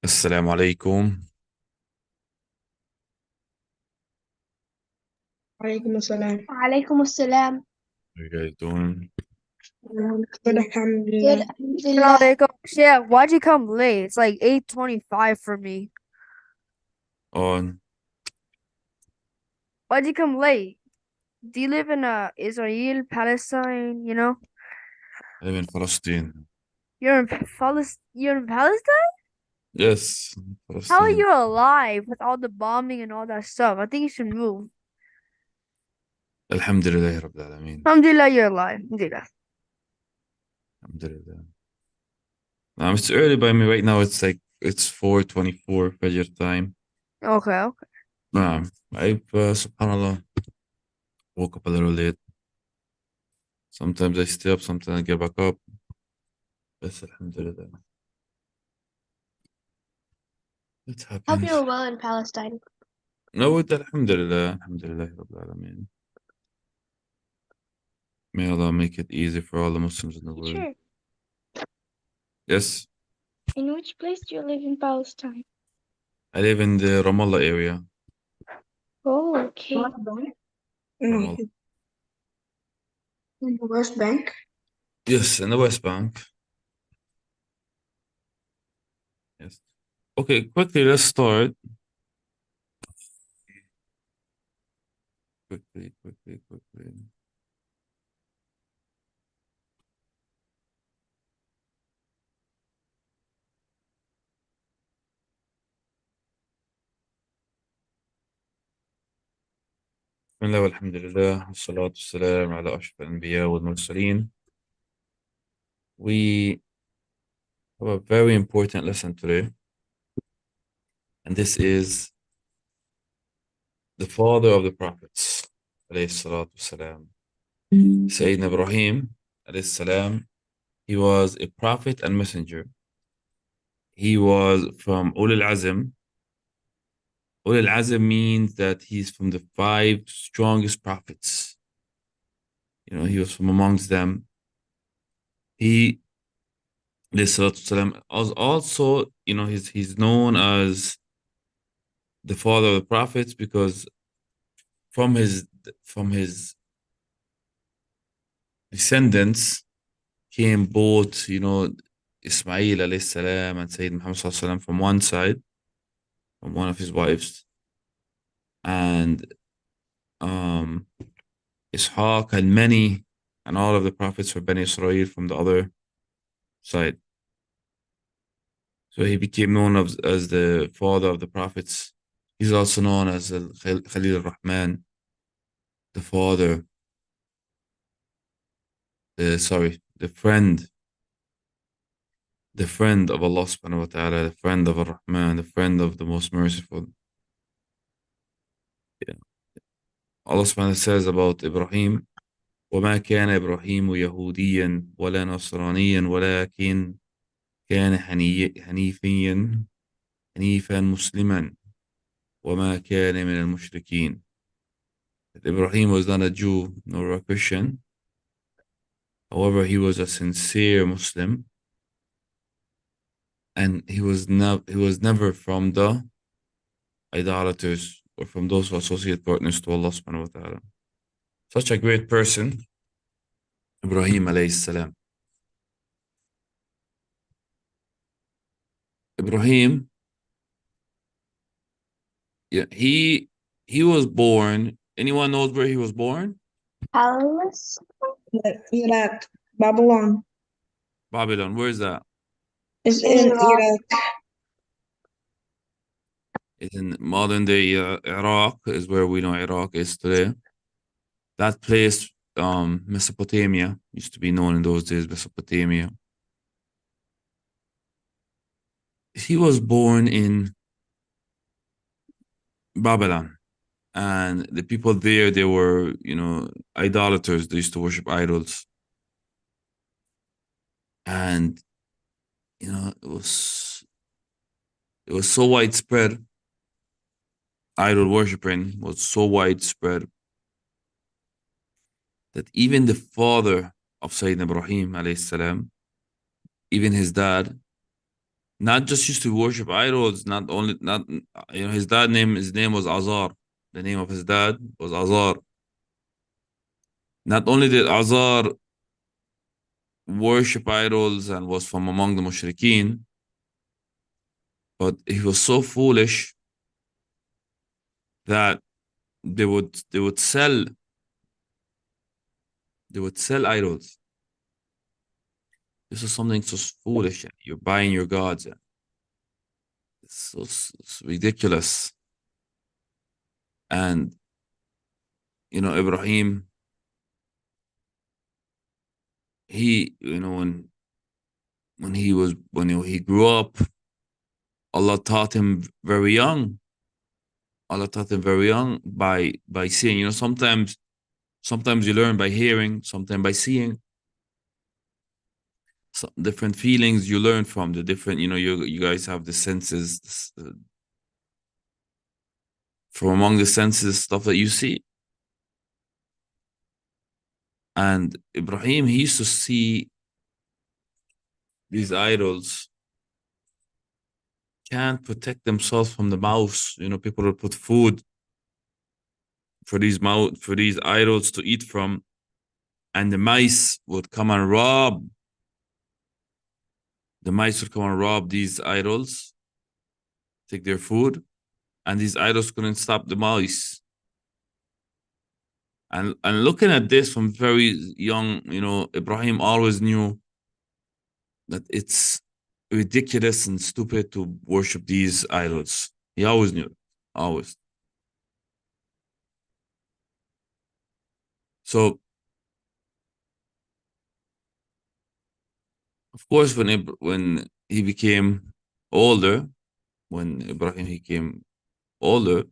السلام عليكم. وعليكم السلام. وعليكم السلام. How you guys doing? Good, الحمد Good, لله. الحمد Assalamu لله. alaikum. Yeah, why'd you come late? It's like 8:25 for me. On. Why'd you come late? Do you live in Israel, Palestine, you know? I live in Palestine. You're in Palestine? Yes, How are Palestine. you alive with all the bombing and all that stuff? I think you should move. الحمد لله رب العالمين. Alhamdulillah, you're alive. Alhamdulillah. الحمد لله. It's early by me right now. It's 4:24 Fajr time. Okay, okay. Subhanallah, woke up a little late. Sometimes I stay up, sometimes I get back up. بس الحمد لله. It Hope happens. you're well in Palestine. No, الحمد لله. الحمد لله رب العالمين. May Allah make it easy for all the Muslims in the world. Sure. Yes, In which place do you live in Palestine? I live in the Ramallah area. Oh, okay. Ramallah. In the West Bank. Yes, in the West Bank. Yes. Okay, quickly, let's start. Quickly. بسم الله والحمد لله والصلاة والسلام على أشرف الأنبياء والمرسلين. We have a very important lesson today, and this is the father of the prophets, عليه الصلاة والسلام. Sayyidina Ibrahim, عليه السلام, he was a prophet and messenger. He was from Ulul Azm. Ulul Azm means that he's from the 5 strongest prophets. He was from amongst them. He, والسلام, also, he's known as the father of the prophets because from his descendants came both, Ismail alayhi salam and Sayyid Muhammad sallallahu alaihi wasallam from one side, from one of his wives, and Ishaq and all of the prophets for Bani Israel from the other side. So he became known as the father of the prophets. He's also known as Khalil al-Rahman, the father, the friend of Allah subhanahu wa ta'ala, the friend of Ar-Rahman, the friend of the most merciful. Yeah. Allah subhanahu wa ta'ala says about Ibrahim, وما كان إبراهيم يهوديا ولا نصرانيا ولكن كان حنيفا مسلما وما كان من المشركين. Ibrahim was not a Jew nor a Christian. However, he was a sincere Muslim, and he was never from the idolaters or from those who associate partners to Allah subhanahu wa ta'ala. Such a great person, Ibrahim alayhi salam. Ibrahim, yeah, he was born. Anyone knows where he was born? Palace? Iraq. Babylon Babylon. Where is that? is In in Iraq. Iraq. It's in modern day Iraq, is where we know Iraq is today. That place, Mesopotamia, used to be known in those days, Mesopotamia. He was born in Babylon, and the people there, they were, idolaters. They used to worship idols, and it was so widespread. Idol worshiping was so widespread that even the father of Sayyidina Ibrahim alayhi salam, even his dad, not just used to worship idols, not his name was Azar. The name of his dad was Azar. Not only did Azar worship idols and was from among the mushrikeen, but he was so foolish that they would sell idols. This is something so foolish. You're buying your gods. It's ridiculous. And Ibrahim, he when he grew up, Allah taught him very young. Allah taught him very young by seeing. Sometimes you learn by hearing, sometimes by seeing. Some different feelings you learn from the different. You guys have the senses. From among the senses, stuff that you see. And Ibrahim, he used to see these idols can't protect themselves from the mouse. People will put food for these idols to eat from, and the mice would come and rob. The mice would come and rob these idols, take their food, and these idols couldn't stop the mice. And looking at this from very young, Ibrahim always knew that it's ridiculous and stupid to worship these idols. He always knew it, always. So, of course, when he became older, when Ibrahim became older,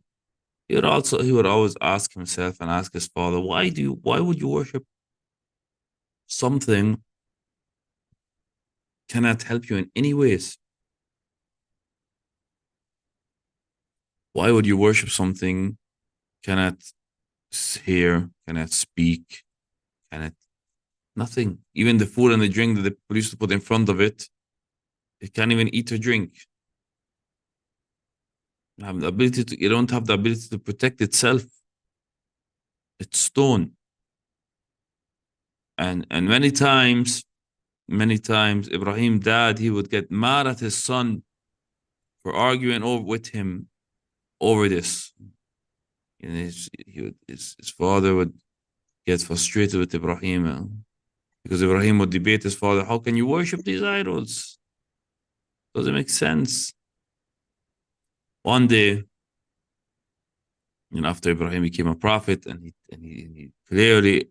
he would always ask himself and ask his father, why would you worship something cannot help you in any ways? Why would you worship something cannot hear, cannot speak, nothing? Even the food and the drink that the people used to put in front of it can't even eat or drink. You don't have the ability to protect itself. It's stone. And many times, Ibrahim dad, he would get mad at his son for arguing with him over this. His father would get frustrated with Ibrahim because Ibrahim would debate his father, how can you worship these idols? Doesn't make sense. One day, after Ibrahim became a prophet, and he clearly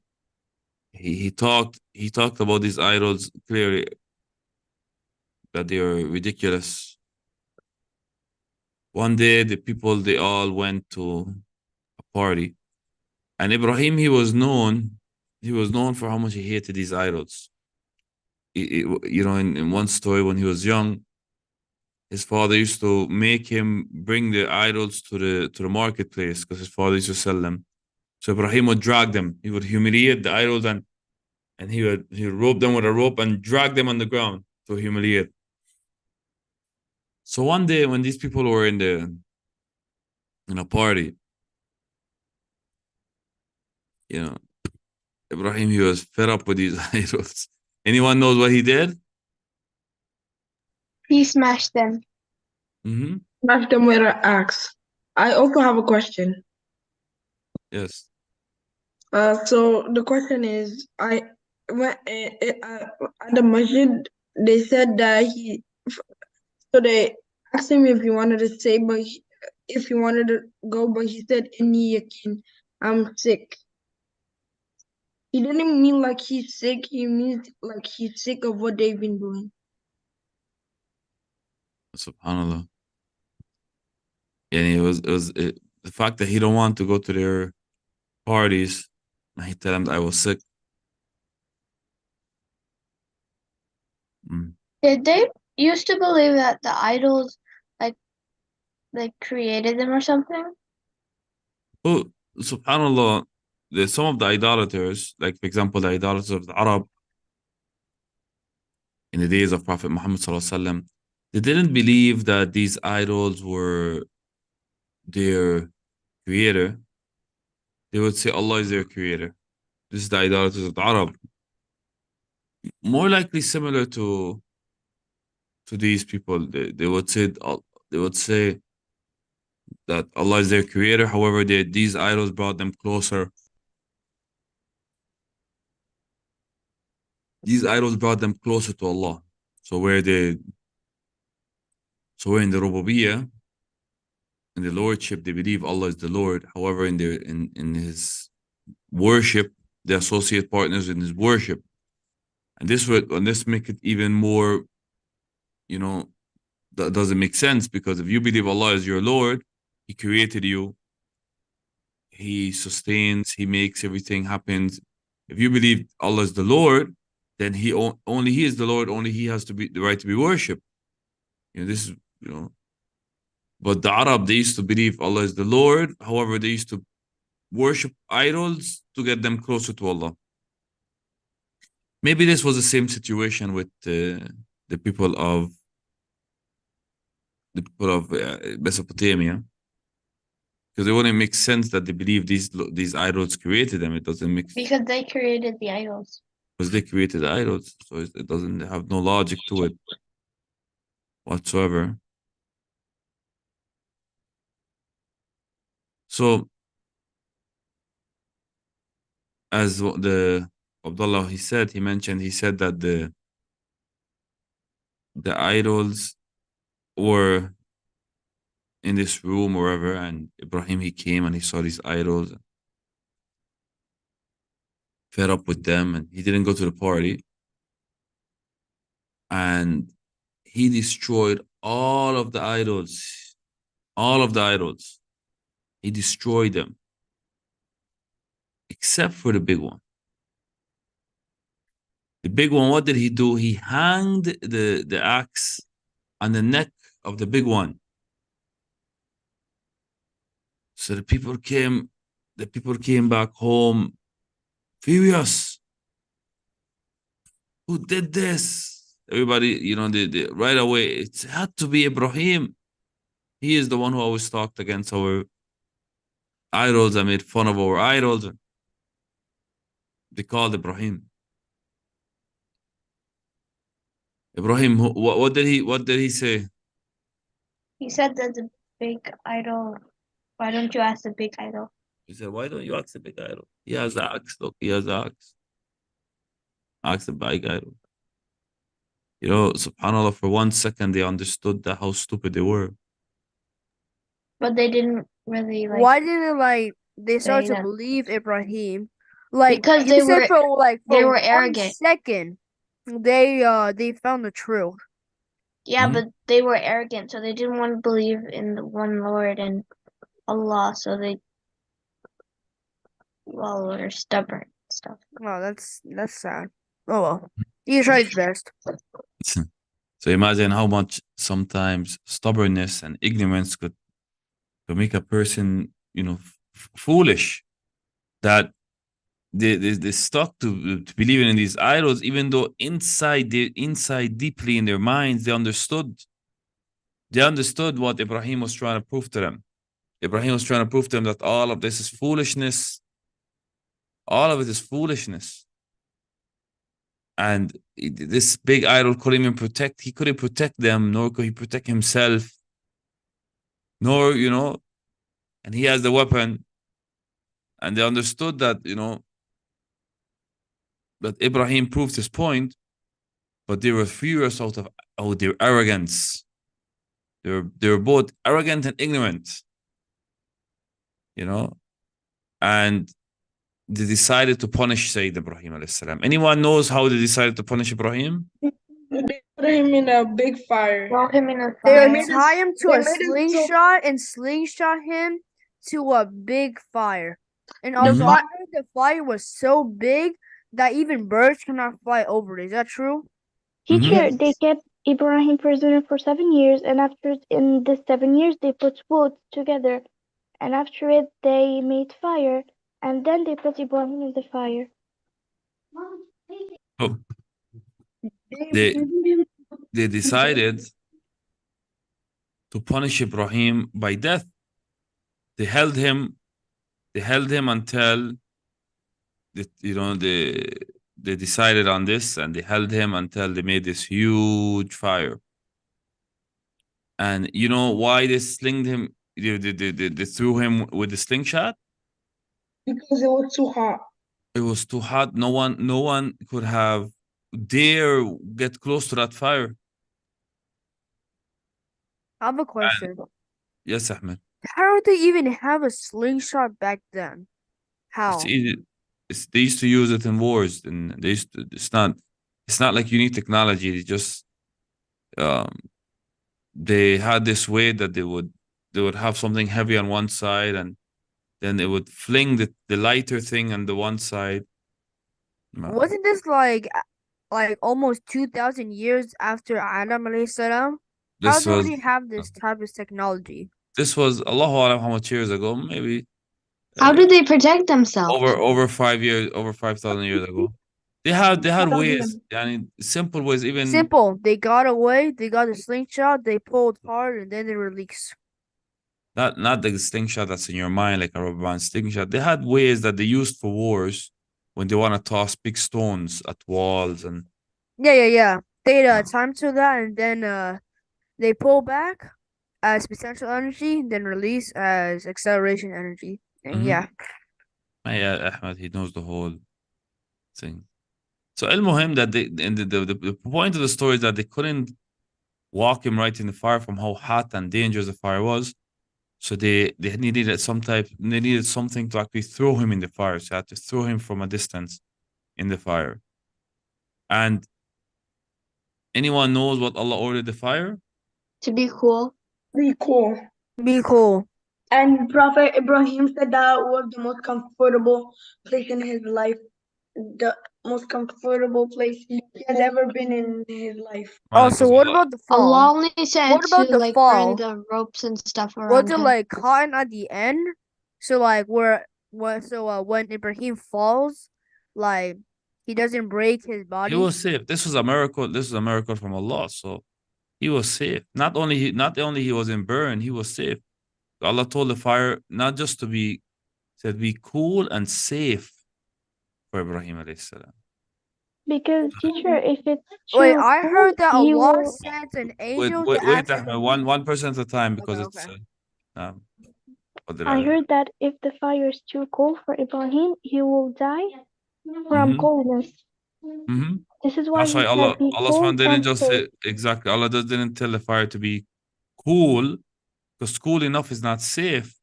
he talked about these idols clearly that they are ridiculous. One day, the people, they all went to a party, and Ibrahim, he was known for how much he hated these idols. In one story, when he was young, his father used to make him bring the idols to the marketplace because his father used to sell them. So Ibrahim would drag them. He would humiliate the idols and he would rope them with a rope and drag them on the ground to humiliate. So one day when these people were in a party, Ibrahim, he was fed up with these idols. Anyone knows what he did? He smashed them. Mm-hmm. Smash them with an axe. I also have a question. Yes. So the question is, at the masjid, they said that so they asked him if he wanted to say, but if he wanted to go, but he said, "Inni yakin, I'm sick." He didn't mean like he's sick. He means like he's sick of what they've been doing. Subhanallah. And the fact that he don't want to go to their parties, and he tell them that I was sick. Did they used to believe that the idols like created them or something? Well, subhanallah, there's some of the idolaters, like for example, the idolaters of the Arab in the days of Prophet Muhammad sallallahu alaihi wasallam, They didn't believe that these idols were their creator. They would say Allah is their creator. This is the idolaters of the Arab. More likely similar to these people. They would say that Allah is their creator. However, these idols brought them closer. These idols brought them closer to Allah. So where in the Rububiyyah, in the Lordship, they believe Allah is the Lord. However, in His worship, they associate partners in His worship, and this make it even more. That doesn't make sense, because if you believe Allah is your Lord, He created you, He sustains, He makes everything happen. If you believe Allah is the Lord, then only He is the Lord. Only He has to be the right to be worshipped. This is But the Arab, they used to believe Allah is the Lord. However, they used to worship idols to get them closer to Allah. Maybe this was the same situation with the people of Mesopotamia, because it wouldn't make sense that they believe these idols created them. It doesn't make sense. Because they created the idols. Because they created the idols, so it doesn't have no logic to it whatsoever. So, as the Abdullah he said that the idols were in this room or wherever, and Ibrahim, he came and he saw these idols, fed up with them, and he didn't go to the party, and he destroyed all of the idols. He destroyed them, except for the big one. The big one, what did he do? He hanged the axe on the neck of the big one. So the people came back home furious. Who did this? Everybody, right away, it had to be Ibrahim. He is the one who always talked against our idols and made fun of our idols. They called Ibrahim. Ibrahim, what did he say? He said that the big idol. Why don't you ask the big idol? He said, why don't you ask the big idol? He has the axe. Look, he has the axe. Ask the big idol. SubhanAllah, for 1 second they understood how stupid they were. But they didn't really Why didn't they start say to that. believe Ibrahim? Because you they said were they were 1 arrogant. second, they found the truth. Yeah, Mhm. but they were arrogant, so they didn't want to believe in the one Lord and Allah, so they were stubborn and stuff. Oh, that's sad. Oh well, he tried his best. So imagine how much sometimes stubbornness and ignorance could make a person, foolish, that they stuck to believing in these idols, even though inside deeply in their minds, they understood what Ibrahim was trying to prove to them. Ibrahim was trying to prove to them that all of this is foolishness. All of it is foolishness. And this big idol couldn't even protect. He couldn't protect them, nor could he protect himself. Nor, and he has the weapon. And they understood that, that Ibrahim proved his point, but they were furious out of their arrogance. They were both arrogant and ignorant, and they decided to punish Sayyid Ibrahim alayhi salam. Anyone knows how they decided to punish Ibrahim? They put him in a big fire. Throw him in a They fire. would tie him to they a made it so- slingshot and slingshot him to a big fire. And The also, fi- the fire was so big that even birds cannot fly over it. Is that true? Teacher, they kept Ibrahim prisoner for 7 years, and after in the 7 years they put wood together, and after it they made fire, and then they put Ibrahim in the fire. Oh. They decided to punish Ibrahim by death. They held him until they decided on this, and they held him until they made this huge fire. And you know why they slinged him? They threw him with the slingshot. Because it was too hot. It was too hot. No one could have dare get close to that fire. I have a question. Yes, Ahmed. How did they even have a slingshot back then? How? It's easy. They used to use it in wars, and they used to. It's not like you need technology. They just they had this way that they would have something heavy on one side, and then they would fling the lighter thing on the one side. Wasn't this like almost 2,000 years after Adam alayhi salam? How This did was they have this type of technology? Allahu Alam how much years ago? Maybe How do they protect themselves? over 5,000 years ago. They had ways, simple ways, even Simple. They got away. They got a slingshot. They pulled hard, and then they released. not the slingshot that's in your mind, like a rubber band slingshot. They had ways that they used for wars when they want to toss big stones at walls and Yeah. They Yeah. time to that, and then they pull back as potential energy, then release as acceleration energy. And Mhm. yeah. Ahmed, he knows the whole thing. So المهم that the point of the story is that they couldn't walk him right in the fire from how hot and dangerous the fire was. So they needed something to actually throw him in the fire. So they had to throw him from a distance in the fire. And anyone knows what Allah ordered the fire? To be cool. Be cool. Be cool. And Prophet Ibrahim said that was the most comfortable place in his life. The most comfortable place he has ever been in his life. Oh, so what Allah- about the fall? Allah only said What about to the like fall? burn the ropes and stuff Was around it him. like cotton at the end? So like when Ibrahim falls, like he doesn't break his body. He was safe. This was a miracle. This was a miracle from Allah. So he was safe. Not only he wasn't burned, he was safe. Allah told the fire not just to be cool and safe for Ibrahim alayhi salam. Because teacher, if it's Wait, true, I heard that he Allah will. sent an Wait, angel wait, to wait, ask Ahmed, one person at a time because Okay, it's okay. what did I heard that if the fire is too cold for Ibrahim, he will die from Mhm. coldness. Mhm. This is why That's he why said Allah be Allah cold subhanahu didn't and just safe. say exactly. Allah didn't tell the fire to be cool because cool enough is not safe.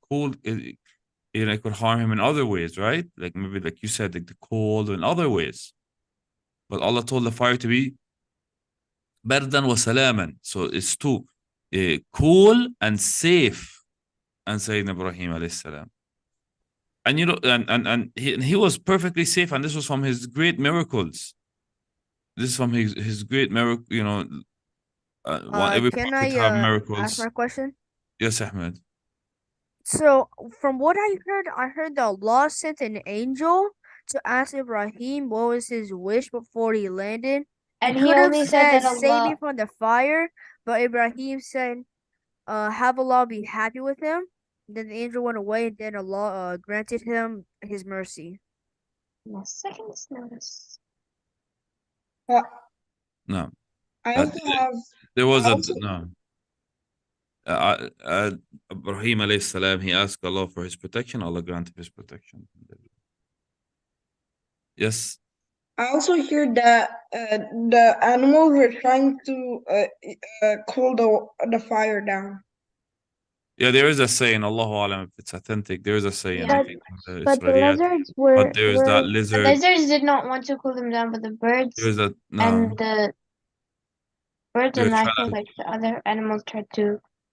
Cool, it could harm him in other ways, right? Like maybe like you said, like the cold and other ways. But Allah told the fire to be bardan wa salaman. So it's too cool and safe. And Sayyidina Ibrahim alayhi salam. And you know, and he was perfectly safe, and this was from his great miracles. This is from his great miracle, you know. Every Can prophet I have ask miracles. my question? Yes, Ahmed. So from what I heard that Allah sent an angel to ask Ibrahim what was his wish before he landed. And He he could have only said said that save me Allah from the fire, but Ibrahim said, have Allah be happy with him. Then the angel went away, and then Allah granted him his mercy. a second's notice. No, I Uh, also have there was a Also- no. Ibrahim alayhi salam, he asked Allah for his protection. Allah granted his protection. Yes. I also hear that the animals were trying to cool the fire down. Yeah, there is a saying, Allahu Alam, if it's authentic, there is a saying, Yeah. I think, from the But the Israeliyat. lizards were But there is that The lizard. lizards did not want to cool them down, but the birds There is that no. and the birds They're and I trying think to- like the other animals tried to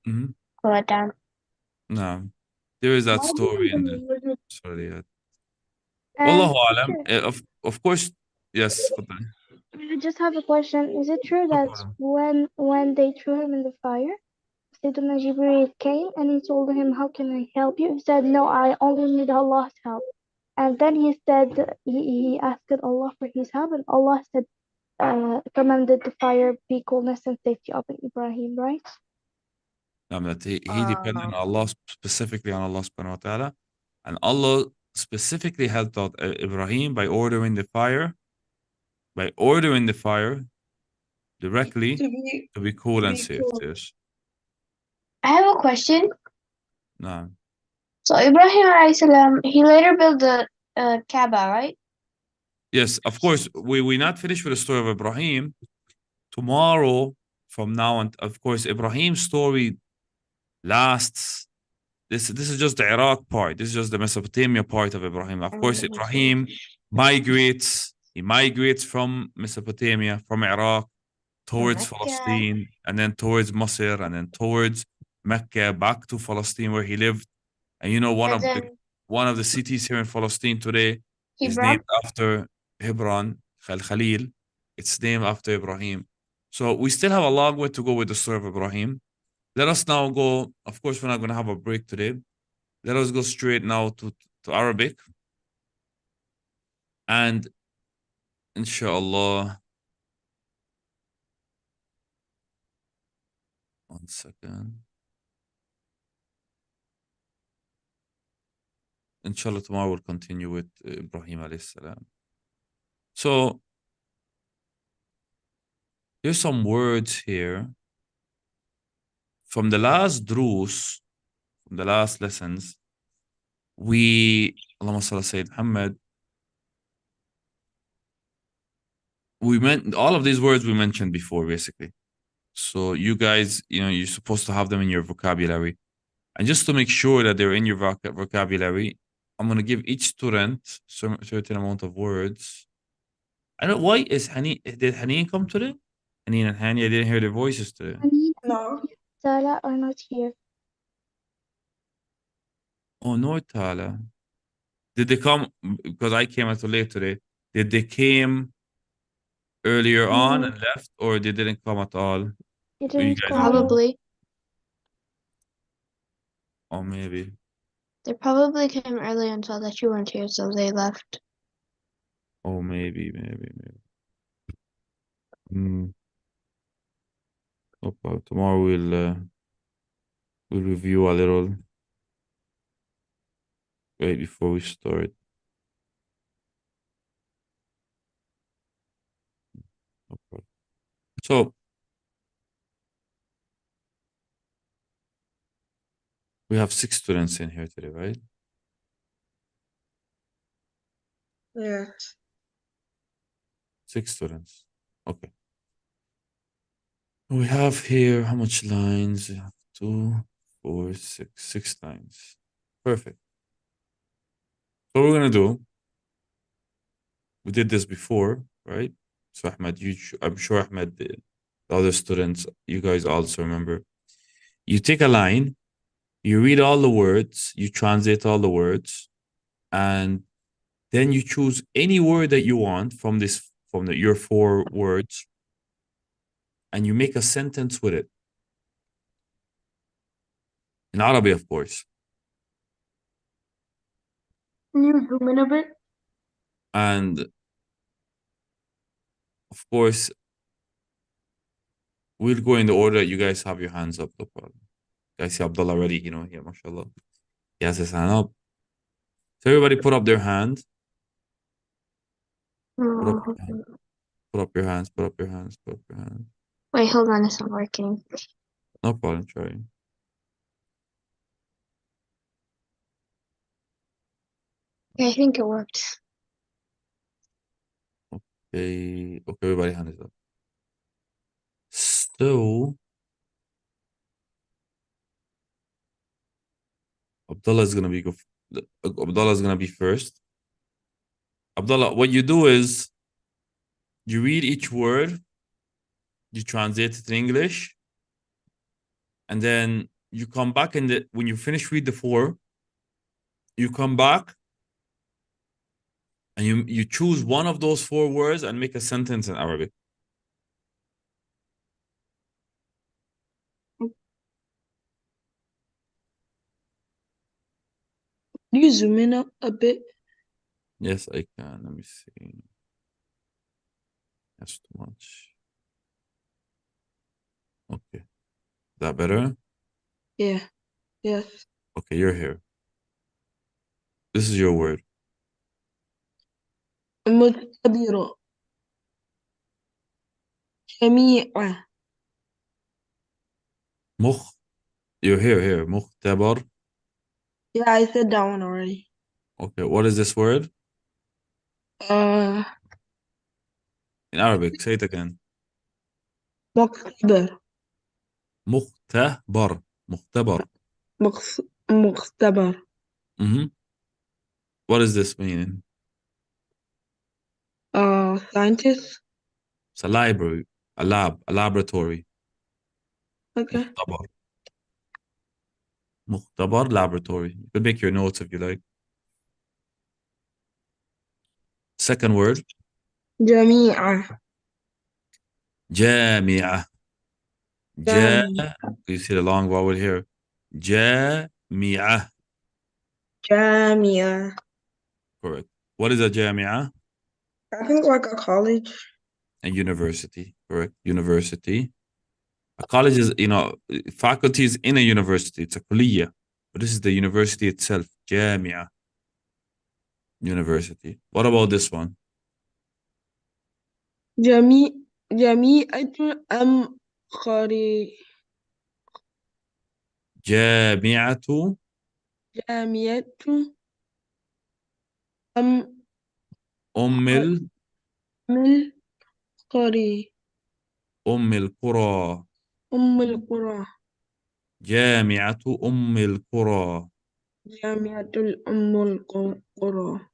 Mhm. cool it down. No, there is that Why story in the didn't the lizard- Israeliyat. and Wallahu Alam. teacher, Of course, yes. تفضل. I just have a question. Is it true No that problem. when they threw him in the fire, Sayyidina Jibreel came and he told him, "How can I help you?" He said, "No, I only need Allah's help." And then he said he asked Allah for his help, and Allah said, commanded the fire be coolness and safety of Ibrahim, right? That he depended on Allah, specifically on Allah subhanahu wa ta'ala. And Allah specifically helped out Ibrahim by ordering the fire directly to be cool and safe. cool. Yes. I have a question. No. So Ibrahim alayhi salam, he later built the Kaaba, right? Yes, of course. We not finished with the story of Ibrahim. Tomorrow, from now on, of course, Ibrahim's story lasts. This is just the Iraq part. This is just the Mesopotamia part of Ibrahim. Of course, Ibrahim migrates. He migrates from Mesopotamia, from Iraq, towards Mecca. Palestine, and then towards Masr, and then towards Mecca, back to Palestine where he lived. And you know, one And of the cities here in Palestine today is Hebron. named after Hebron, Khalil. It's named after Ibrahim. So we still have a long way to go with the story of Ibrahim. Let us now go. Of course, we're not going to have a break today. Let us go straight now to Arabic. And inshallah, one second. Inshallah, tomorrow we'll continue with Ibrahim alayhi salam. So here's some words here from the last drus, from the last lessons. Allahumma salli Sayyid Muhammad. We meant all of these words we mentioned before, basically. So you guys, you're supposed to have them in your vocabulary. And just to make sure that they're in your vocabulary, I'm going to give each student a certain amount of words. I don't know, why did Haneen come today? Haneen and Hani, I didn't hear their voices today. No. Tala are not here. Oh, no, Tala. Did they come, because I came a little late today, did they came earlier on and left, or they didn't come at all? They You didn't guys come. know? Probably. Or maybe. They probably came early and saw that you weren't here, so they left. Oh, maybe. Okay, tomorrow we'll review a little right before we start. Okay. So we have 6 students in here today, right? Yeah. 6 students. Okay. We have here how much lines? We have 2, 4, 6 lines. Perfect. So what we're gonna do, we did this before, right? So Ahmed, I'm sure Ahmed, the other students, you guys also remember. You take a line, you read all the words, you translate all the words, and then you choose any word that you want from your 4 words, and you make a sentence with it. In Arabic, of course. Can you zoom in a bit? And of course, we'll go in the order that you guys have your hands up. No problem. I see Abdullah already, here, mashallah. He has his hand up. So everybody put up their hand. Put up your hand. Put up your hands. Put up your hands. Put up your hands. Wait, hold on, it's not working. No problem, try. I think it worked. Okay, everybody hand is up. So Abdullah is gonna be first. Abdullah, what you do is you read each word, you translate it in English, and then you come back when you finish read the 4, you come back and you choose one of those 4 words and make a sentence in Arabic. Can you zoom in a bit? Yes, I can. Let me see. That's too much. Okay. Is that better? Yeah. Yes. Okay, you're here. This is your word. مختبر جميع You're here. مختبر. Yeah, I said that one already. Okay, what is this word? Uh, In Arabic, say it again. مختبر مختبر. مختبر What does this mean? scientist. It's a library, a laboratory. Okay. مختبر laboratory. You can make your notes if you like. Second word. جميع جامعة. جامعة You see the long vowel here. جامعة. جامعة. Correct. What is a جامعة? I think like a college. A university. Correct. University. A college is, faculty is in a university. It's a كلية. But this is the university itself. جامعة. University. What about this one? جميعة أم خارج جامعة جامعة أم أم القرى أم القرى. أم القرى جامعة أم القرى. جامعة أم القرى.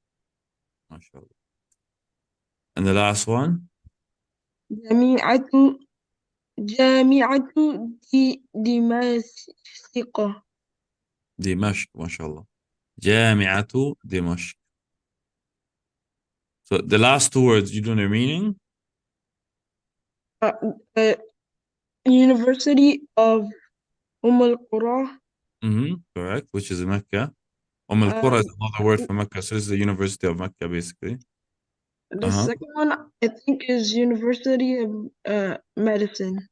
ما شاء الله. And the last one? جامعة دمشق. دمشق. ما شاء الله. جامعة دمشق. So the last two words, you know their meaning? University of القرى. Correct, which is Mecca. Al-Qura is another word for Mecca, so this is the University of Mecca, basically. The second one, I think, is University of Medicine.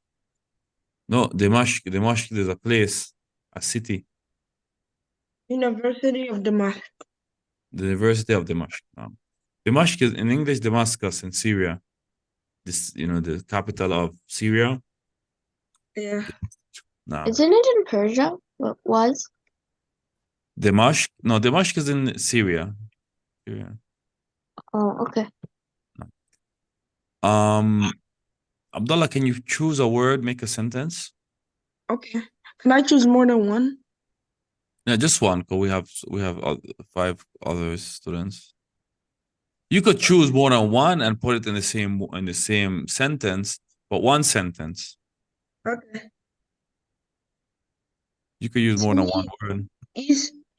No, Dimashq. Dimashq is a place, a city. University of Damascus. The University of Dimashq. Dimashq is in English Damascus in Syria. This, the capital of Syria. Yeah. No. Isn't it in Persia? What was? Dimashq? No, Dimashq is in Syria. Oh, okay. Abdullah, can you choose a word, make a sentence? Okay. Can I choose more than one? Yeah, just one, because we have 5 other students. You could choose more than one and put it in the same sentence, but one sentence. Okay. You could use more than one word.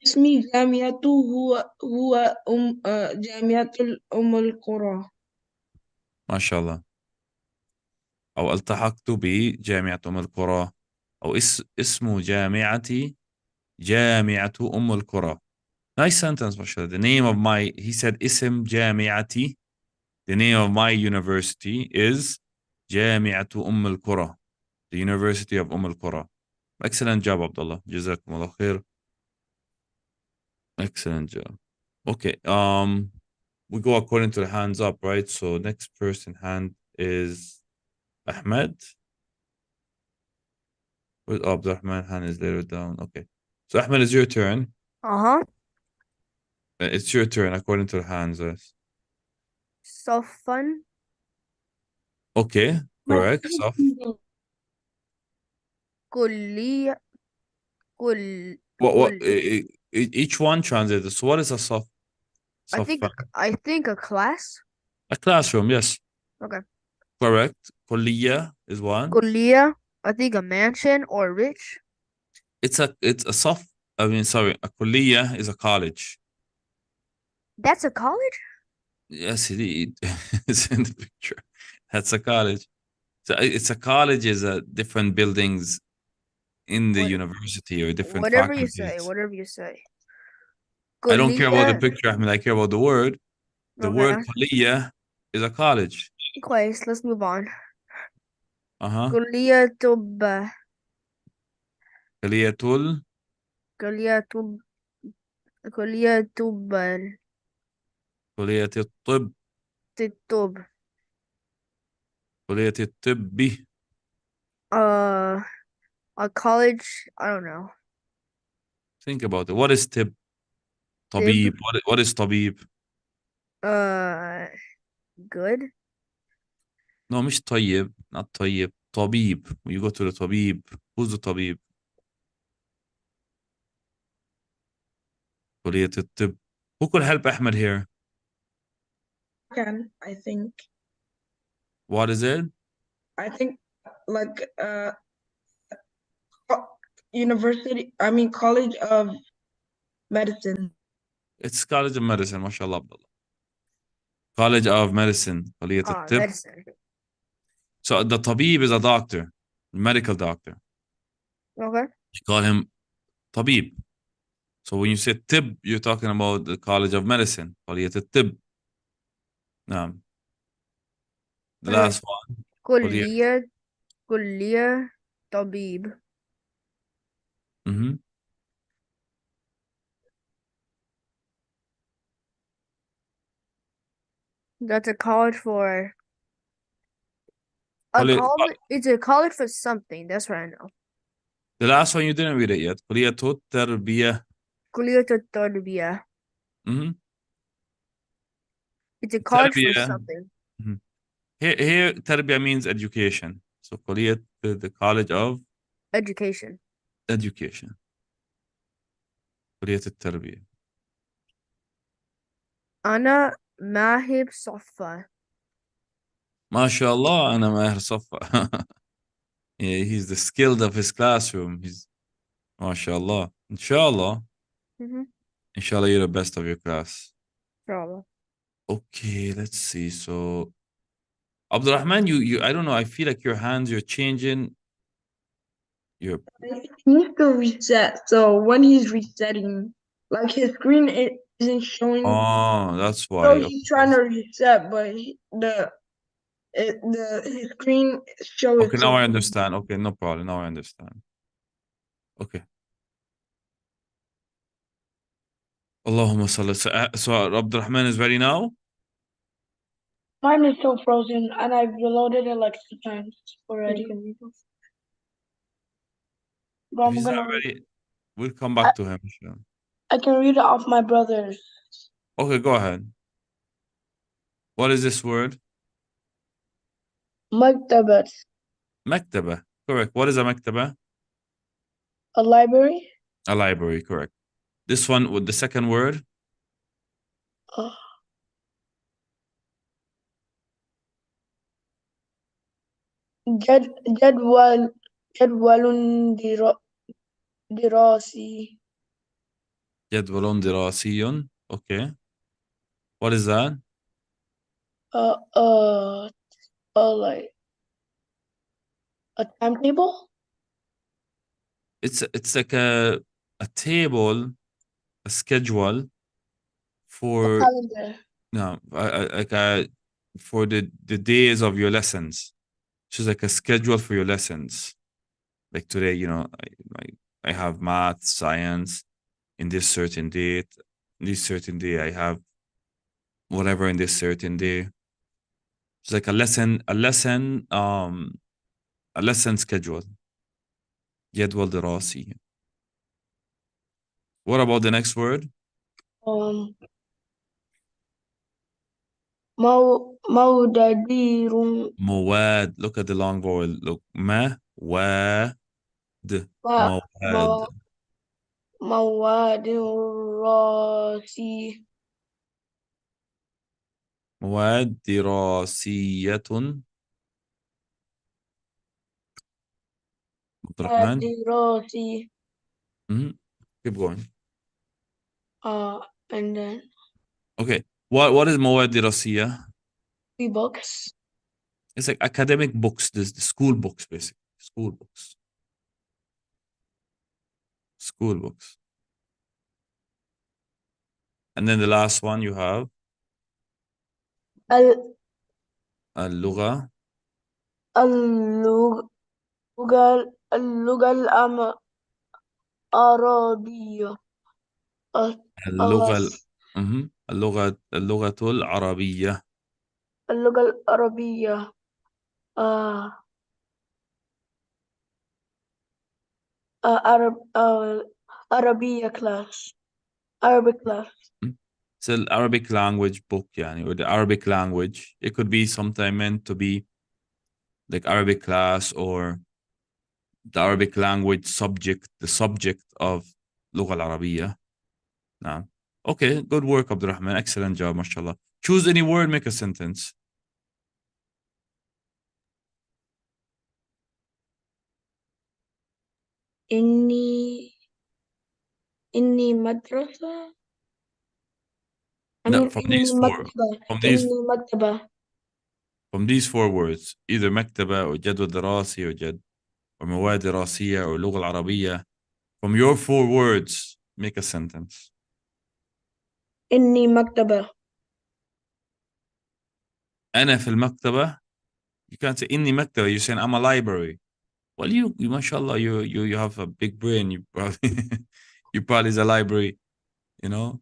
اسمي جامعة هو جامعة أم القرى. ما شاء الله. أو التحقت بجامعة أم القرى، أو اسم جامعتي جامعة أم القرى. Nice sentence, ما شاء الله. The name of he said اسم جامعتي. The name of my university is جامعة أم القرى. The University of القرى. Excellent job, Abdullah. جزاكم الله خير. Excellent job. Okay. We go according to the hands up, right? So next person hand is Ahmed. Where's Abdurrahman? Hand is later down. Okay. So Ahmed, it's your turn. It's your turn according to the hands. Sofan. Okay, correct. Sof. Kulliya. What each one translated. So what is a sof? I think a class. A classroom, yes. Okay. Correct. Kulliya is one. Kulliya, I think a mansion or rich. It's a sof. A kulliya is a college. That's a college? Yes, it is. It's in the picture. That's a college. So it's a college is different buildings in the university or different faculties. Whatever you say. I don't care about the picture, Ahmed. I care about the word. The word kulliya is a college. Anyways, let's move on. Uh-huh. Kulliya Tubb. كلية كلية طب كلية طب كلية الطب الطب كلية الطب. uh a college, I don't know. Think about it. What is طب؟ طب طبيب. What is طبيب? uh good. No, مش طيب. Not طيب. طبيب. When you go to the طبيب. Who's the طبيب? كلية الطب. Who could help Ahmed here? I think. What is it? I think like College of Medicine. It's College of Medicine. ما شاء الله عبد الله. College of Medicine. كلية الطب. Medicine. So the طبيب is a doctor. Medical doctor. Okay. You call him طبيب. So when you say طب, you're talking about the College of Medicine. كلية الطب. نعم. The Okay. last one. كلية طبيب. Mhm. That's a college for it's a college for something. That's what I know. The last one you didn't read it yet. كلية التربية. كلية التربية. Mhm. It's a college for تربية. something. Mhm. Here تربية means education. So كلية the College of Education. Education. كلية التربية. أنا ماهر صفا. ما شاء الله أنا ماهر صفا. Yeah, he's the skilled of his classroom. He's ما شاء الله. إن شاء الله. Mhm. إن شاء الله you're the best of your class. Bravo. Okay, let's see. So Abdurrahman, you I don't know, I feel like your hands you're changing. Your He needs to reset. So when he's resetting, like his screen isn't showing. that's So why. he's trying to reset, but his screen shows. Okay, now I understand. Okay, no problem. Now I understand. Okay. Allahumma salli. So Abdurrahman is ready now? Mine is still frozen, and I've reloaded it like 3 times already. But If he's not ready, we'll come back to him. Inshallah. I can read it off my brother's. Okay, go ahead. What is this word? Maktabat, Maktaba. Correct. What is a maktaba? a library. A library, correct. This one with the second word? جدول دراسي. جدول دراسي. Okay. What is that? Like a timetable. It's like a table, a schedule for Calendar. no, like for the days of your lessons. It's like a schedule for your lessons. Like today, I have math, science in this certain date. This certain day, I have whatever in this certain day. It's like a lesson schedule. جدول دراسي. What about the next word? موددير. مواد. Look at the long vowel. Look. مواد. مواد. مواد راسي. مواد دراسية. عبد الرحمن. دراسي. Keep going. And then Okay. What is مواد دراسية? books. It's like academic books, the school books, basically. School books. School books. And then the last one you have اللغة. اللغة العربية اللغة ال... العربية مهم. اللغة العربية. اللغة العربية عربية class Arabic class It's an Arabic language book, يعني, or the Arabic language. It could be sometime meant to be like Arabic class or the Arabic language subject, the subject of اللغة العربية. نعم. Okay, good work, Abdurrahman. Excellent job, mashallah. Choose any word, make a sentence. إني مدرسة No, from these إني four. مكتبة From these four words, either مكتبة or جدول دراسي or or مواد دراسية or اللغة العربية. From your four words, make a sentence. إني مكتبة أنا في المكتبة. You can't say إني مكتبة. You're saying I'm a library. Well, you mashallah, you have a big brain. You probably is a library, you know.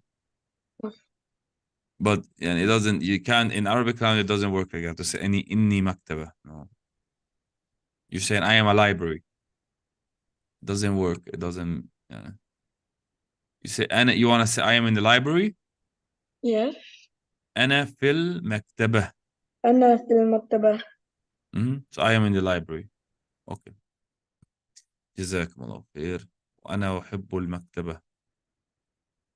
But it doesn't. You can't in Arabic language. It doesn't work like that. To say إني مكتبة. No. You're saying I am a library. It doesn't work. It doesn't. You say أنا. You want to say I am in the library. Yes أنا في المكتبة. أنا في المكتبة So I am in the library. Okay. جزاكم الله خير. وأنا أحب المكتبة.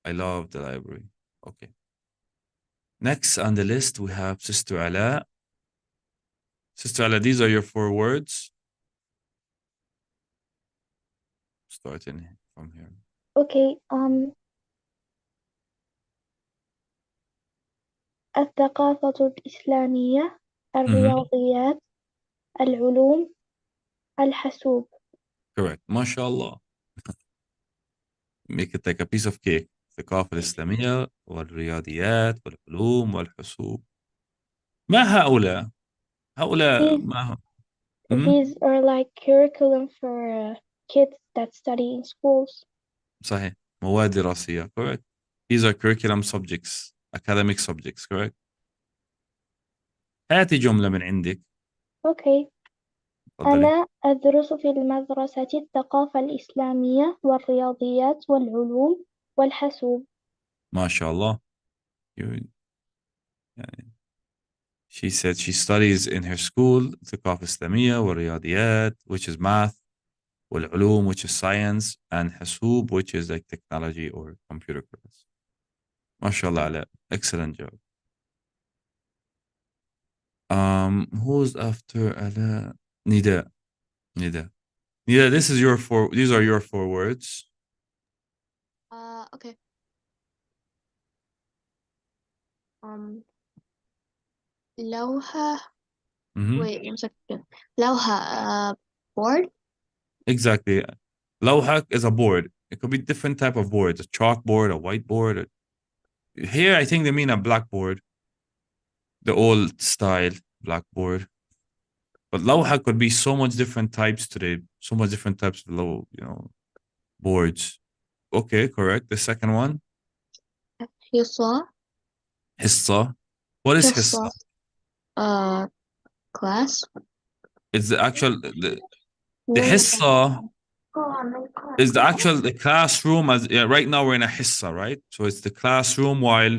I love the library. Okay. Next on the list we have Sister Ala. Sister Ala, these are your four words. Starting from here. Okay, الثقافة الإسلامية، الرياضيات، العلوم، الحاسوب. Correct. MashaAllah. Make it like a piece of cake. الثقافة الإسلامية والرياضيات والعلوم والحاسوب. ما هؤلاء؟ هؤلاء ما هم؟ These are like curriculum for kids that study in schools. صحيح. مواد دراسية. Correct. These are curriculum subjects, academic subjects. Correct. هاتي جملة من عندك. Okay. تفضلي. أنا أدرس في المدرسة الثقافة الإسلامية والرياضيات والعلوم والحاسوب. ما شاء الله. She said she studies in her school ثقافة إسلامية والرياضيات, which is math, والعلوم, which is science, and حاسوب, which is like technology or computer class. ما شاء الله على. Excellent job. Who's after Ala? Nida. Nida, these are your four words. Okay. لوحة. Wait 1 second. لوحة board. Exactly. لوحة is a board. It could be different type of boards, a chalkboard, a whiteboard. Here, I think they mean a blackboard, the old style blackboard. But لوحة could be so much different types today, so much different types of boards. Okay, correct. The second one. حصة. حصة. What is حصة? Class. It's the actual the حصة is the classroom. Right now we're in a حصة, right? So it's the classroom while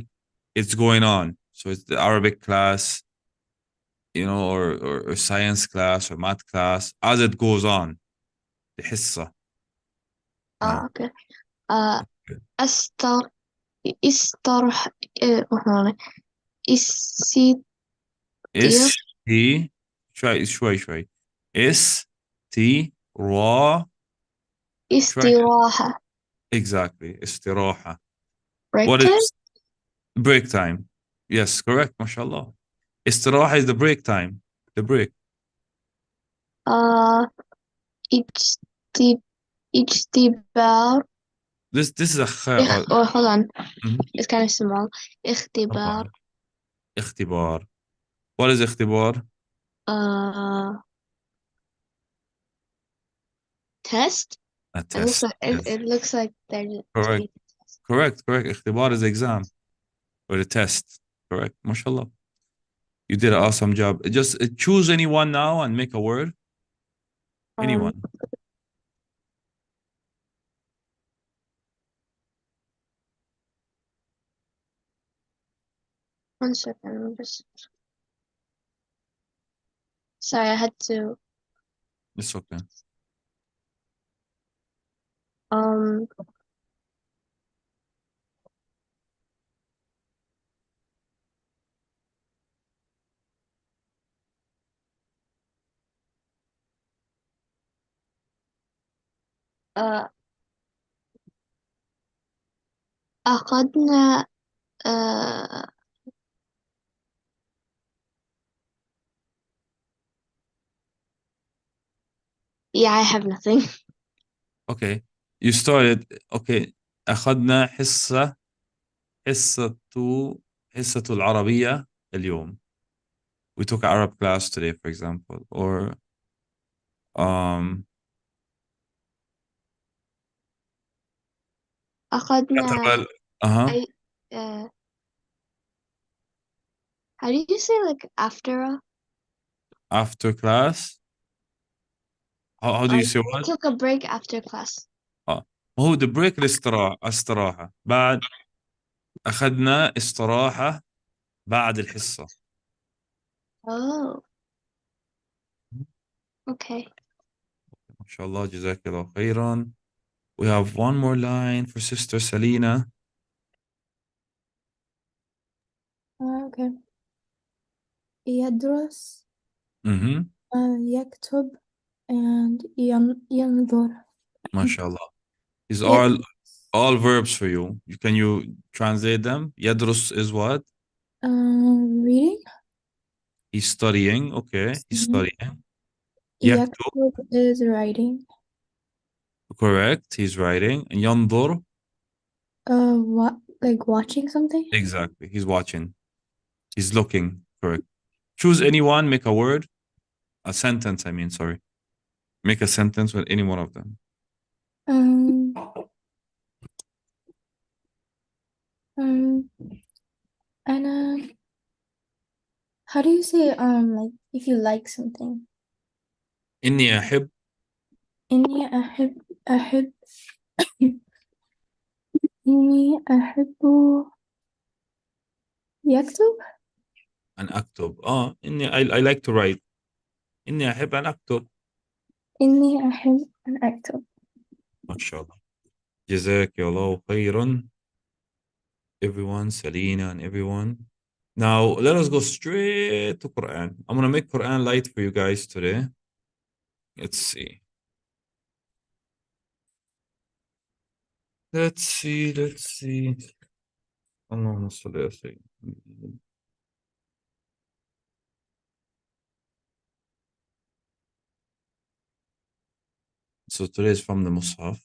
it's going on. So it's the Arabic class, or science class or math class as it goes on. The حصة. Okay. استرح شوي استراحة. Exactly. استراحة. Break What time? is break time? Yes, correct. MashaAllah. استراحة is the break time. The break. اختبار. This is a hold on. It's kind of small. اختبار. اختبار. What is اختبار? Test. A It looks test. like Yes. it looks like they're just Correct. taking tests. Correct. اختبار is exam or a test. Correct. MashaAllah. You did an awesome job. Just choose anyone now and make a word. Anyone. 1 second. I'm just sorry. I had to. It's okay. Um. أخذنا yeah, I have nothing. Okay. You started. Okay. أخذنا حصة العربية اليوم. We took Arab class today, for example, or أخذنا uh-huh. How do you say like After class. How do you say I what? took a break after class. هو the break الاستراحة بعد أخذنا استراحة بعد الحصة. Oh. Okay. ما شاء الله جزاك الله خيرا. We have one more line for Sister Selena. Okay. يدرس يكتب and ينظر. ما شاء الله. These يدرس. all verbs for you. Can you translate them? يدرس is what? Reading. He's studying. Okay. He's studying. يكتب is writing. Correct. He's writing. And ينظر. What, like watching something? Exactly. He's watching. He's looking. Correct. Choose anyone, make a word. A sentence, I mean, sorry. Make a sentence with any one of them. أنا, how do you say like if you like something? إني أحب. إني أحب إني أحب يكتب. أن أكتب. إني I like to write. إني أحب أن أكتب. إني أحب أن أكتب. ما شاء الله. جزاك الله خيرا. Everyone, Selena and everyone. Now, let us go straight to Quran. I'm going to make Quran light for you guys today. Let's see. Let's see. اللهم صل على سيدنا. So today is from the Mus'haf.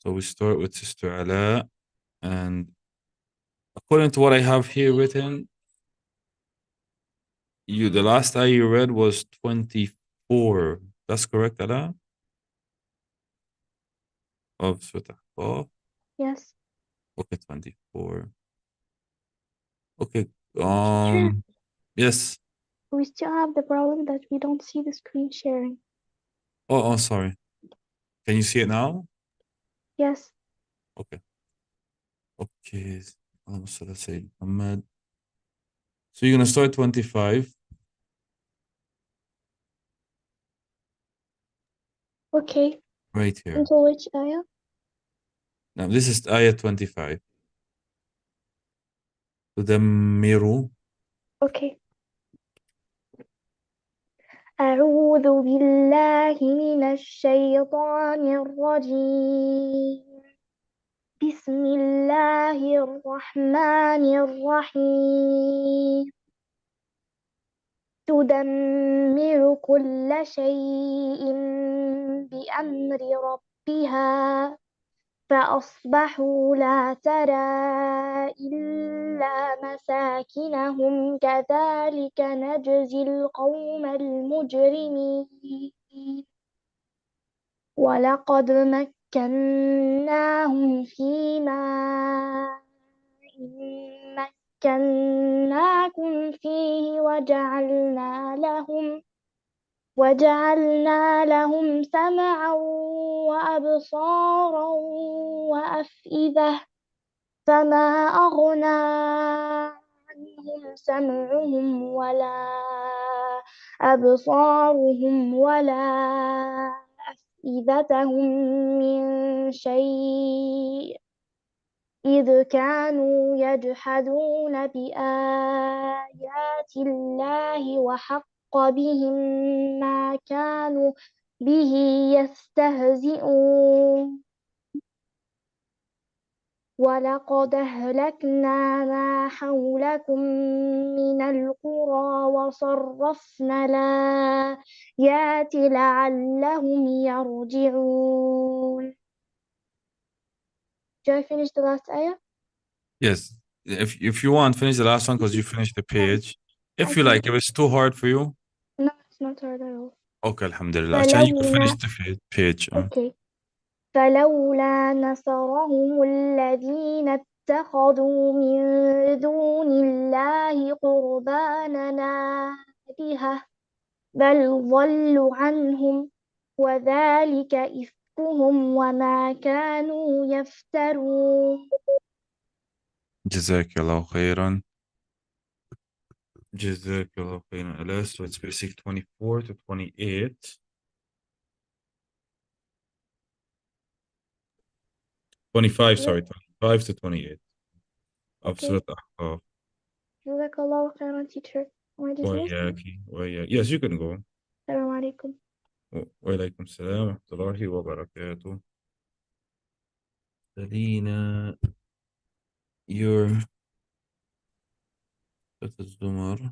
So we start with Sister Ala, and according to what I have here written, the last ayah you read was 24. That's correct, Ala? Of Surah Ahqaf? Yes. Okay, 24. Okay. Teacher, Yes. we still have the problem that we don't see the screen sharing. Oh, sorry. Can you see it now? Yes. Okay. Okay. Allahumma salli ala Sayyidina Muhammad. So you're gonna start 25. Okay. Right here. Until which ayah? Now this is ayah 25. تدمر. Okay. أعوذ بالله من الشيطان الرجيم. بسم الله الرحمن الرحيم. تدمر كل شيء بأمر ربها فأصبحوا لا ترى إلا مساكنهم كذلك نجزي القوم المجرمين. ولقد مكناهم في ماء مكناكم فيه وجعلنا لهم سمعا وأبصارا وأفئدة فما أغنى عنهم سمعهم ولا أبصارهم ولا أفئدتهم من شيء إذ كانوا يجحدون بآيات الله وحق بهم ما كانوا به يستهزئون. ولقد أهلكنا ما حولكم من القرى وصرفنا الآيات لعلهم يرجعون. Did I finish the last ayah? Yes. If you want, finish the last one because you finished the page. If you Okay. like, if it's too hard for you, No, it's not hard at all. okay, alhamdulillah. عشان you can finish فلولا the page. Okay. فلولا نصرهم الذين اتخذوا من دون الله قربانا آلهة بل ضلوا عنهم وذلك إفكهم وما كانوا يفترون. جزاك الله خيرا. جزاك الله خيرا. Alas, so it's basic 24 to 28. 25, sorry, 25 to 28 of Okay. Surah Ahqaf. جزاك الله خيرا teacher. Am I dismissed? وإياك. Yes, you can go. السلام عليكم. وعليكم السلام ورحمة الله وبركاته. Selina, your Surah الزمر.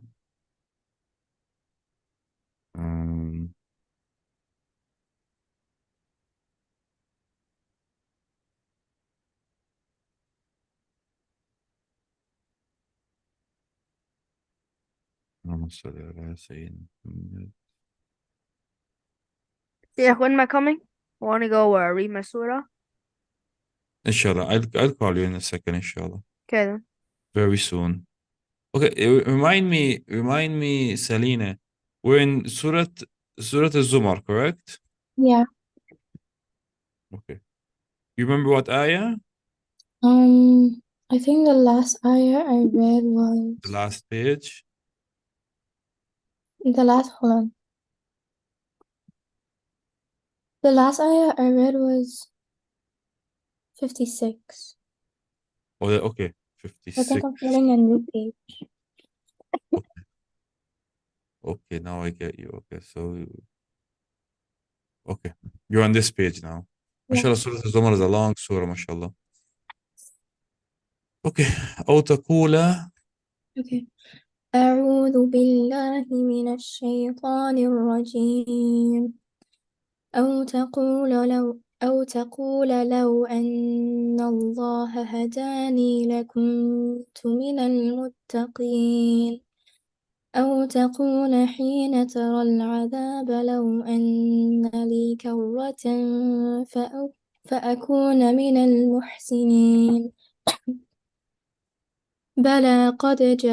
اللهم صل على سيدنا محمد. Yeah, when am I coming? I want to go read my surah. Inshallah, I'll call you in a second, inshallah. Okay then. Very soon. Okay, remind me, Selina. We're in Surah Al-Zumar, correct? Yeah. Okay. You remember what ayah? I think the last ayah I read was The last page? hold on. The last ayah I read was 56. Oh, okay. I 56. think I'm getting a new page. Okay, now I get you. Okay, so okay. You're on this page now. Yeah. MashaAllah, Surah Al-Zumar is a long surah, mashallah. Okay. أو تقول Okay. أعوذ بالله من الشيطان الرجيم. أو تقول لو أن الله هداني لكنت من المتقين. أو تقول حين ترى العذاب لو أن لي كرة فأكون من المحسنين. بلى قد جاءتك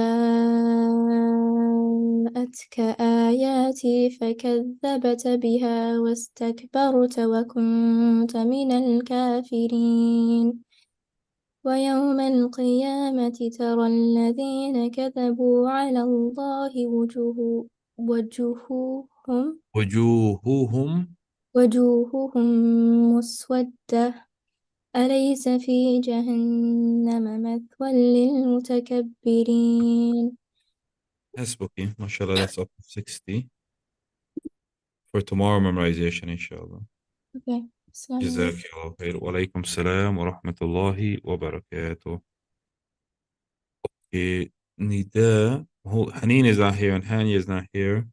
آياتي فكذبت بها واستكبرت وكنت من الكافرين. ويوم القيامة ترى الذين كذبوا على الله وجوههم مسودة أليس في جهنم مثوى للمتكبرين. حسبك. MashaAllah, that's up to 60. for tomorrow memorization, inshallah. Okay. Assalamu جزاك alaikum. الله خير. وعليكم السلام ورحمة الله وبركاته. Okay. Nida. Haneen is not here and Hania is not here.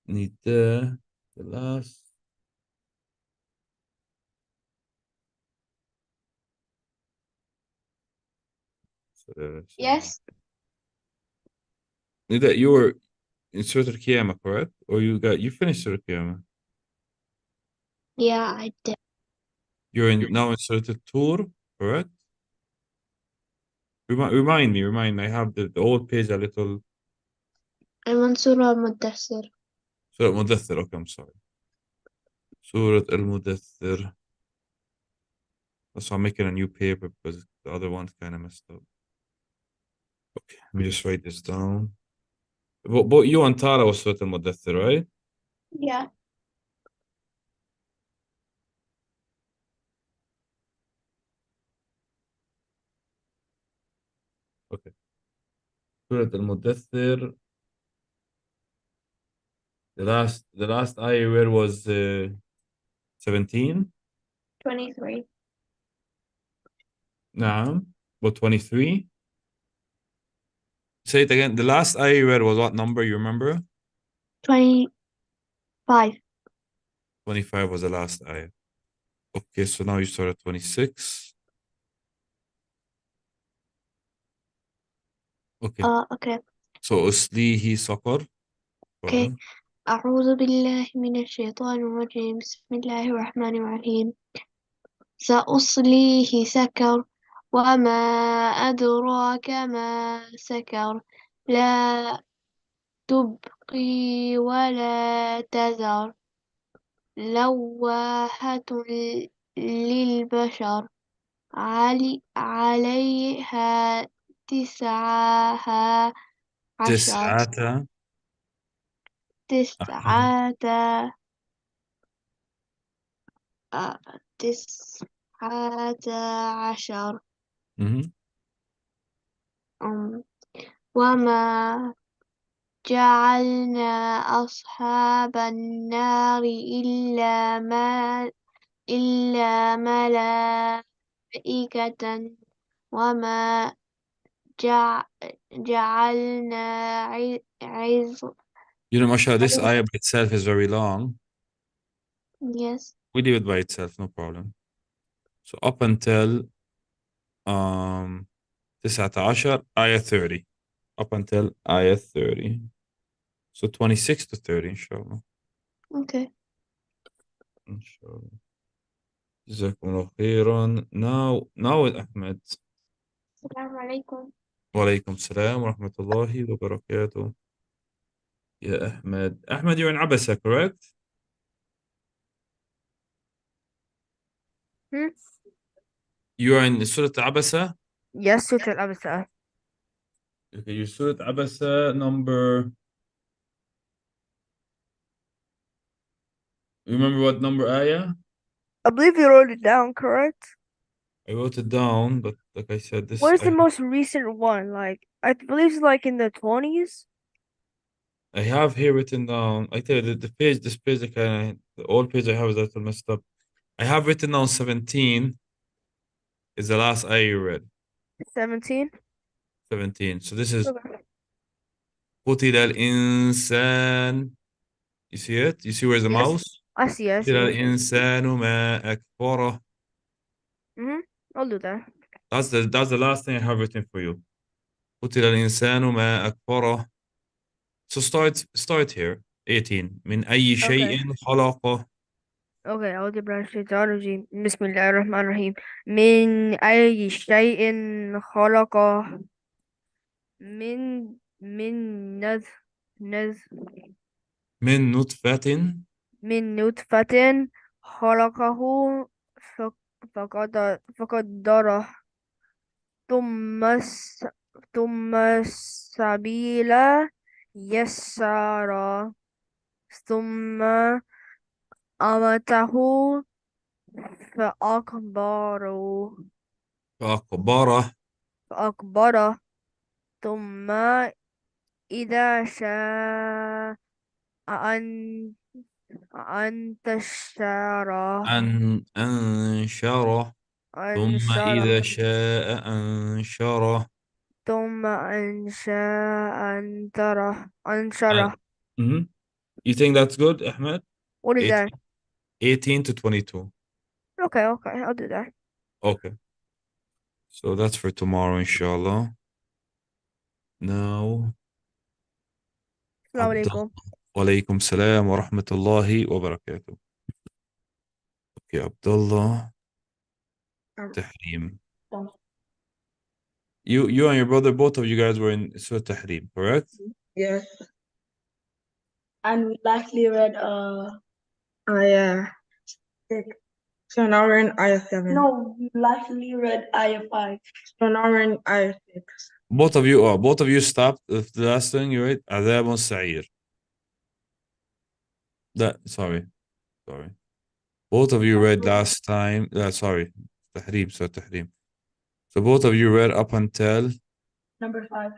Nida. The last. Yes. Nida, you were in Surah Al-Qiyamah, correct? Or you finished Surah Al-Qiyamah? Yeah, I did. You're now in Surah Al-Tur, correct? Remind me. I have the old page a little. I'm on Surah Al-Mudassir. Surah Al-Mudathir. Okay, I'm sorry. Surah Al-Mudathir. So I'm making a new paper because the other one's kind of messed up. Okay, let me just write this down. But you and Tara was Surah Al-Mudathir, right? Yeah. Okay. Surah Al-Mudathir. The last ayah where was 17? 23. Naam. But 23? Say it again. The last ayah where was what number? You remember? 25. 25 was the last ayah. Okay, so now you start at 26. Okay. Okay. So أصليه سقر. Okay. تفضل. أعوذ بالله من الشيطان الرجيم. بسم الله الرحمن الرحيم. سأصليه سكر وما أدراك ما سكر لا تبقي ولا تذر لواحة للبشر عليها تسعة عشر تسعة. تسعة تسعة عشر مهم. وما جعلنا أصحاب النار إلا ملائكة وما جعلنا You know, mashallah, this ayah by itself is very long. yes. We leave it by itself, no problem. So up until 19 ayah 30. Up until ayah 30. So 26 to 30, inshallah. Okay. Inshallah. Jazakumullah khairan. Now Ahmed. Assalamu alaikum. Walaikum salam wa rahmatullahi wa barakatuh. Yeah, Ahmed. Ahmed, you're in Abasa, correct? Hmm? You are in Surah Abasa? Yes, Surah Al-Abasa. Okay, you're Surah Abasa number. Remember what number ayah? I believe you wrote it down, correct? I wrote it down, but like I said, this Where's the most recent one? Like, I believe it's like in the 20s. I have here written down. I tell you, the page, this page, the old page I have is a little messed up. I have written down 17 is the last ayah you read. 17. 17. So this is Okay. قتل الإنسان. You see it? You see where's the Yes. mouse? I see. قتل الإنسان ما أكفره. I'll do that. That's the last thing I have written for you. قتل الإنسان ما أكفره. So start here. 18. من أي شيء خلقه. Okay, أعوذ بالله من الشيطان الرجيم. بسم الله الرحمن الرحيم. من أي شيء خلقه من من نطفة. من نطفة خلقه فقدره ثم السبيل يسره ثم أماته فأكبره ثم إذا شاء انتشر أنشره ثم انشر إذا شاء أنشره. ثم انشره Uh, mhm. You think that's good, Ahmed? What is that? 18 to 22. Okay, I'll do that. Okay. So that's for tomorrow, inshallah. Now, Assalamu Abdullah. alaikum. Walaikum salam wa rahmatullahi wa barakatuh. Okay, Abdullah. Tahrim. You and your brother, both of you guys were in Surah Tahrim, correct? Yes. And we lastly read ayah 6. So now we're in ayah 7. No, we lastly read ayah 5. So now we're in ayah 6. Both of you stopped the last thing you read, Adab Sa'ir. Sorry. Both of you read last time. Sorry, Tahrim, Surah Tahrim. So both of you read up until Number 5.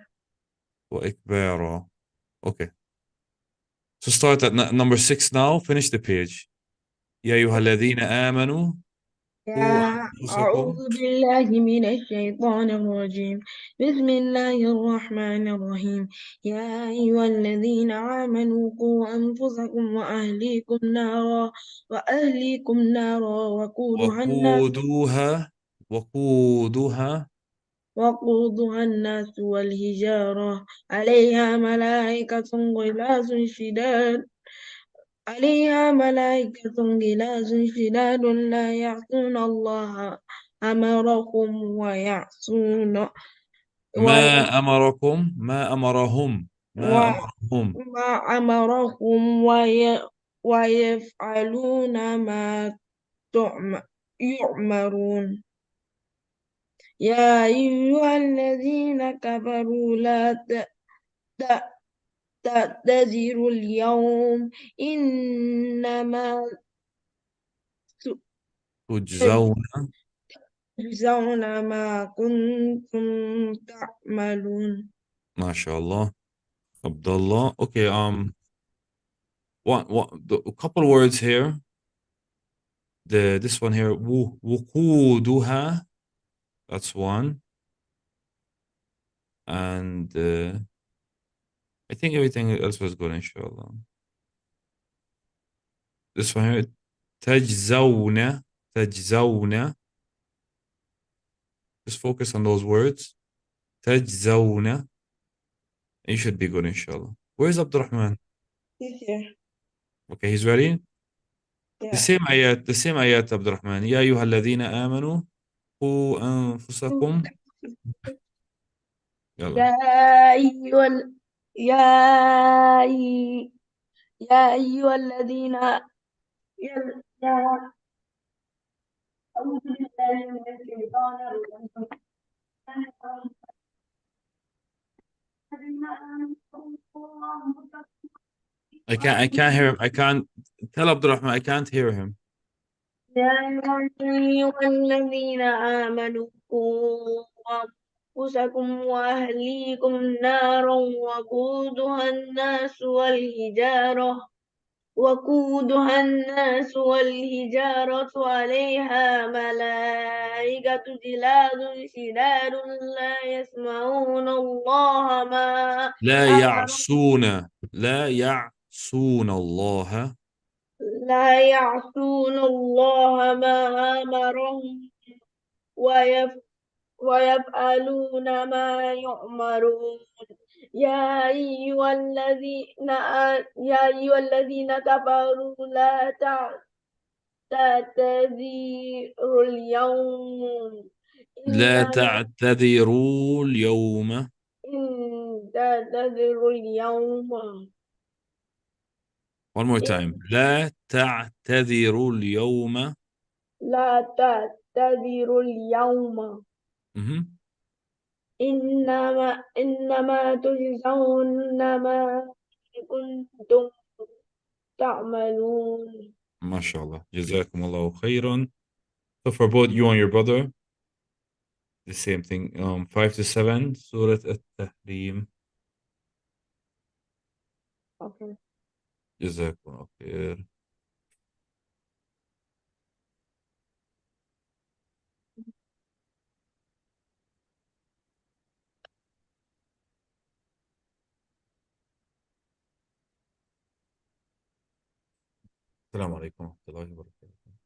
وإكبارا. Okay. So start at number 6 now. Finish the page. يا أيها الذين آمنوا قوا أنفسكم. أعوذ بالله من الشيطان الرجيم. بسم الله الرحمن الرحيم. يا أيها الذين آمنوا قوا أنفسكم وأهليكم نارا وقودها الناس والحجارة عليها ملائكة غلاظ شداد لا يعصون الله أمرهم ما أمرهم ويفعلون ما يؤمرون. يا أيها الذين كفروا لا تعتذروا اليوم إنما تجزون ما كنتم تعملون. ما شاء الله. Abdullah. Okay, a couple words here. This one here, وقودها, that's one. And I think everything else was good, inshallah. This one here, تجزون. Just focus on those words. تجزون. You should be good, inshallah. Where's Abdurrahman? He's here. Okay, he's ready? Yeah. The same ayat, Abdurrahman. يا أيها الذين آمنوا قوا أنفسكم. يلا. يا أيها الذين أعوذ بالله من الشيطان الرجيم. I can't hear him. I can't tell Abdurrahman. I can't hear him. يا أيها الذين آمنوا قوا أنفسكم وأهليكم نارا وقودها الناس والحجارة عليها ملائكة غلاظ شداد لا يعصون الله ما أمرهم ويفعلون ما يؤمرون. يا أيها الذين كفروا لا تعتذروا اليوم لا تعتذروا اليوم. تعتذروا اليوم. One more time. لا تعتذروا اليوم. لا تعتذروا اليوم. إنما تجزون ما كنتم تعملون. ما شاء الله. جزاكم الله خيرا. So for both you and your brother, the same thing. 5 to 7, Surah At-Tahrim. Okay. جزاكم الله خير. السلام عليكم ورحمة الله وبركاته.